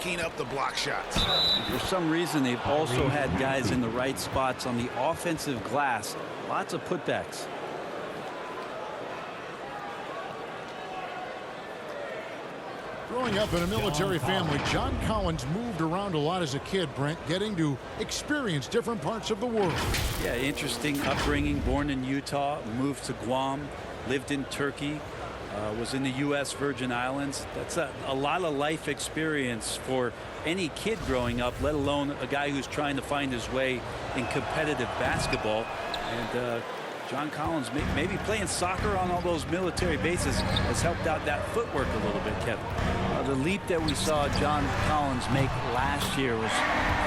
picking up the block shots. For some reason, they've also had guys in the right spots on the offensive glass. Lots of putbacks. Growing up in a military family, John Collins moved around a lot as a kid, Brent, getting to experience different parts of the world. Yeah, interesting upbringing. Born in Utah, moved to Guam, lived in Turkey, was in the U.S. Virgin Islands. That's a lot of life experience for any kid growing up, let alone a guy who's trying to find his way in competitive basketball. And John Collins, maybe playing soccer on all those military bases, has helped out that footwork a little bit, Kevin. The leap that we saw John Collins make last year was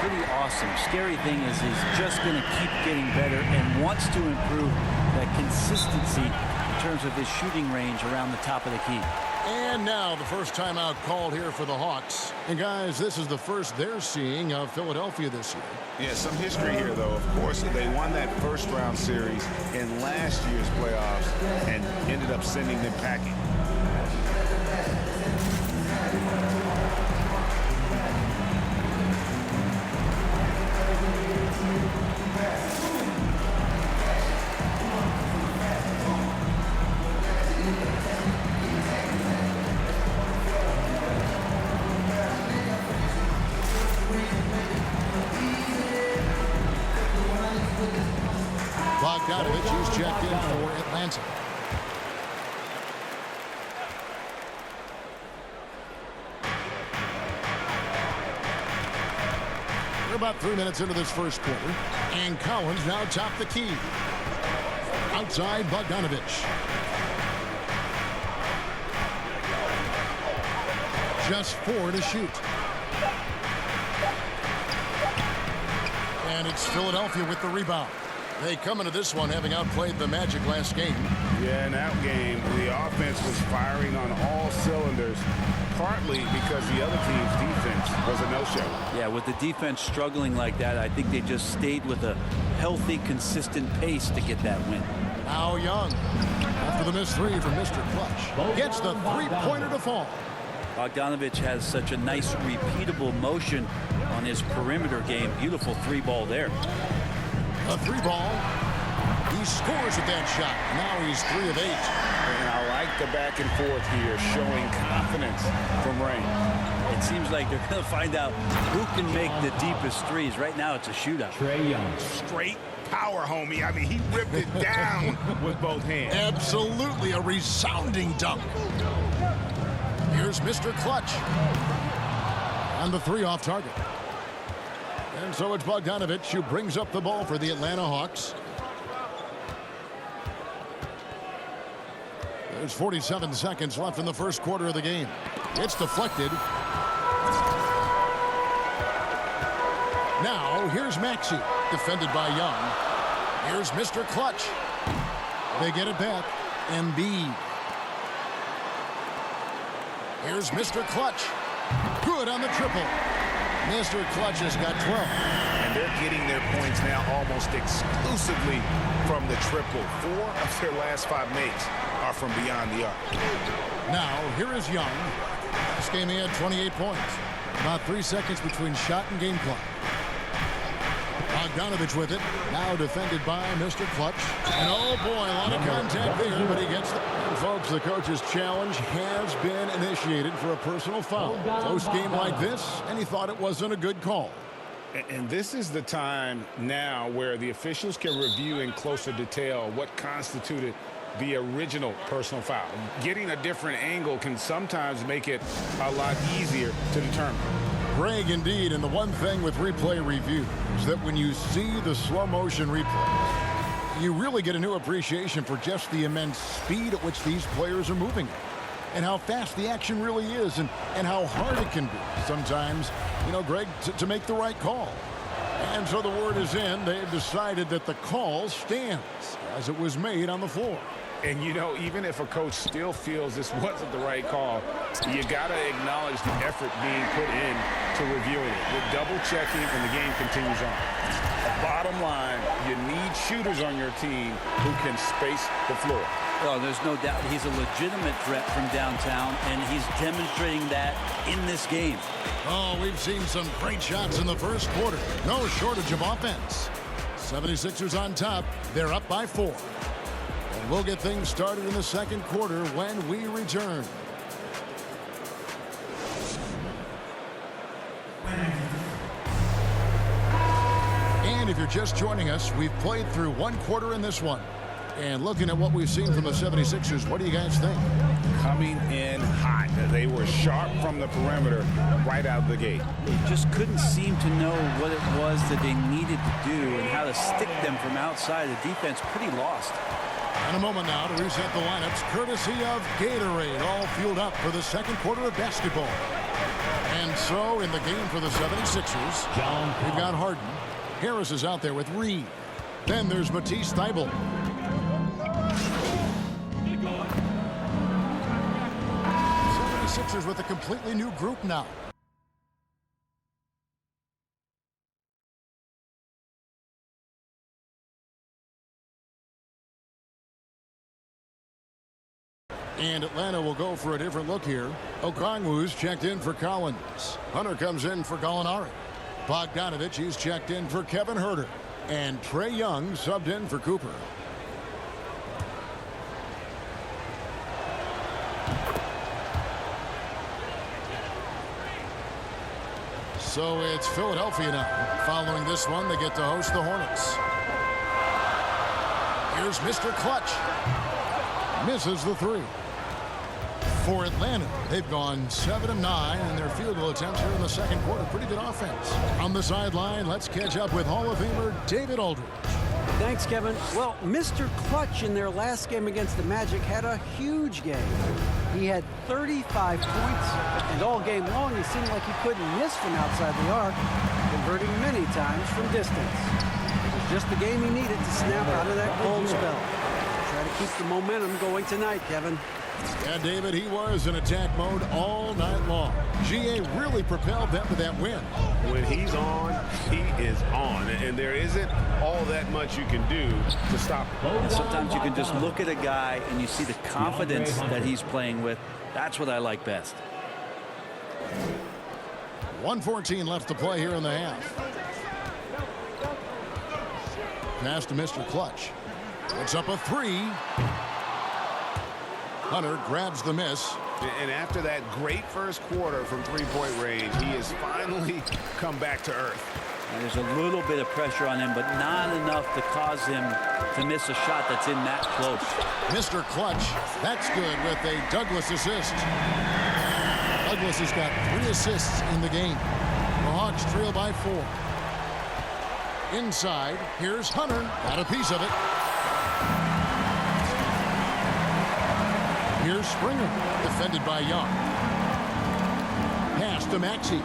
pretty awesome. Scary thing is he's just going to keep getting better and wants to improve that consistency in terms of his shooting range around the top of the key. And now the first timeout called here for the Hawks. And guys, this is the first they're seeing of Philadelphia this year. Yeah, some history here, though. Of course, they won that first-round series in last year's playoffs and ended up sending them packing. Bogdanovich, who's checked in for Atlanta. We're about 3 minutes into this first quarter, and Collins now top the key. Outside, Bogdanovich. Just 4 to shoot. And it's Philadelphia with the rebound. They come into this one having outplayed the Magic last game. Yeah, in that game, the offense was firing on all cylinders, partly because the other team's defense was a no-show. Yeah, with the defense struggling like that, I think they just stayed with a healthy, consistent pace to get that win. Now Young, after the missed three from Mr. Clutch, gets the three-pointer to fall. Bogdanovich has such a nice, repeatable motion on his perimeter game. Beautiful three ball there. A three ball. He scores with that shot. Now he's 3 of 8. And I like the back and forth here, showing confidence from Rain. It seems like they're going to find out who can make the deepest threes. Right now, it's a shootout. Trae Young. Straight power, homie. I mean, he ripped it down with both hands. Absolutely a resounding dunk. Here's Mr. Clutch. And the three off target. And so it's Bogdanovich who brings up the ball for the Atlanta Hawks. There's 47 seconds left in the first quarter of the game. It's deflected. Now, here's Maxey, defended by Young. Here's Mr. Clutch. They get it back. Embiid. Here's Mr. Clutch. Good on the triple. Mr. Clutch has got 12. And they're getting their points now almost exclusively from the triple. 4 of their last 5 makes are from beyond the arc. Now, here is Young. This game he had 28 points. About 3 seconds between shot and game clock. Bogdanovich with it. Now defended by Mr. Clutch. And oh boy, a lot of contact there, but he gets the... And folks, the coach's challenge has been initiated for a personal foul. Close game like this, and he thought it wasn't a good call. And this is the time now where the officials can review in closer detail what constituted the original personal foul. Getting a different angle can sometimes make it a lot easier to determine. Greg, indeed, and the one thing with replay review is that when you see the slow motion replays, you really get a new appreciation for just the immense speed at which these players are moving and how fast the action really is and how hard it can be sometimes, you know, Greg, to make the right call. And so the word is in. They've decided that the call stands as it was made on the floor. And, you know, even if a coach still feels this wasn't the right call, you got to acknowledge the effort being put in to reviewing it. With double-checking, and the game continues on. Bottom line, you need shooters on your team who can space the floor. Well, there's no doubt he's a legitimate threat from downtown, and he's demonstrating that in this game. Oh, we've seen some great shots in the first quarter. No shortage of offense. 76ers on top. They're up by 4. And we'll get things started in the second quarter when we return. And if you're just joining us, we've played through one quarter in this one. And looking at what we've seen from the 76ers, what do you guys think? Coming in hot. They were sharp from the perimeter right out of the gate. They just couldn't seem to know what it was that they needed to do and how to stick them from outside. The defense pretty lost. In a moment now to reset the lineups, courtesy of Gatorade, all fueled up for the second quarter of basketball. And so in the game for the 76ers, we've got Harden. Harris is out there with Reed. Then there's Matisse Thybulle. 76ers with a completely new group now. And Atlanta will go for a different look here. Okongwu's checked in for Collins. Hunter comes in for Gallinari. Bogdanovich, he's checked in for Kevin Huerter. And Trae Young subbed in for Cooper. So it's Philadelphia now. Following this one, they get to host the Hornets. Here's Mr. Clutch. Misses the 3. For Atlanta, they've gone 7 of 9 in their field goal attempts here in the second quarter. Pretty good offense. On the sideline, let's catch up with Hall of Famer David Aldridge. Thanks, Kevin. Well, Mr. Clutch in their last game against the Magic had a huge game. He had 35 points, and all game long he seemed like he couldn't miss from outside the arc, converting many times from distance. It was just the game he needed to snap out of that cold spell. Try to keep the momentum going tonight, Kevin. Yeah, David, he was in attack mode all night long. GA really propelled them to that win. When he's on, he is on. And there isn't all that much you can do to stop him. Sometimes you can just look at a guy and you see the confidence that he's playing with. That's what I like best. 1:14 left to play here in the half. Pass to Mr. Clutch. It's up a 3. Hunter grabs the miss. And after that great first quarter from three-point range, he has finally come back to earth. And there's a little bit of pressure on him, but not enough to cause him to miss a shot that's in that close. Mr. Clutch, that's good with a Douglas assist. Douglas has got 3 assists in the game. The Hawks trail by 4. Inside, here's Hunter. Got a piece of it. Here's Springer, defended by Young. Pass to Maxey.